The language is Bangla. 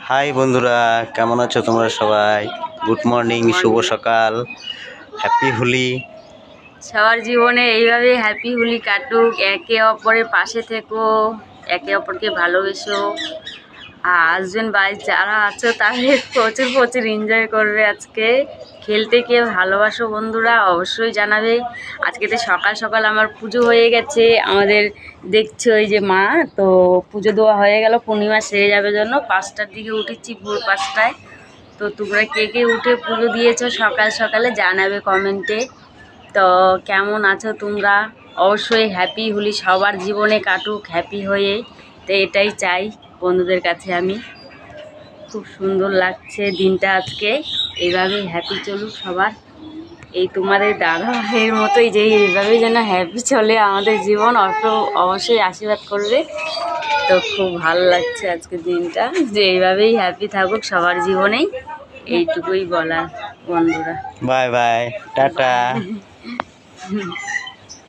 হাই বন্ধুরা, কেমন আছো তোমরা সবাই? গুড মর্নিং, শুভ সকাল, হ্যাপি হোলি। সবার জীবনে এইভাবে হ্যাপি হোলি কাটুক, একে অপরের পাশে থেকো, একে অপরকে ভালোবেসো। আর হাজবেন্ড ওয়াইফ যারা আছো তাদের প্রচুর প্রচুর এনজয় করবে। আজকে খেলতে কে ভালোবাসো বন্ধুরা অবশ্যই জানাবে। আজকে তো সকাল সকাল আমার পুজো হয়ে গেছে। আমাদের দেখছো এই যে মা, তো পুজো দেওয়া হয়ে গেল, পূর্ণিমা সেরে যাবে জন্য 5টার দিকে উঠেছি, ভোর 5টায়। তো তোমরা কে কে উঠে পুজো দিয়েছো সকাল সকালে জানাবে কমেন্টে। তো কেমন আছো তোমরা? অবশ্যই হ্যাপি হোলি সবার জীবনে কাটুক হ্যাপি হয়ে। তো এটাই চাই বন্ধুদের কাছে আমি। খুব সুন্দর লাগছে দিনটা আজকে। এইভাবেই হ্যাপি চলুক সবার। এই তোমাদের দাদা ভাইয়ের মতোই যে এইভাবেই যেন হ্যাপি চলে আমাদের জীবন, অবশ্যই আশীর্বাদ করবে। তো খুব ভালো লাগছে আজকের দিনটা, যে এইভাবেই হ্যাপি থাকুক সবার জীবনেই, এইটুকুই বলার বন্ধুরা। Bye bye, tata.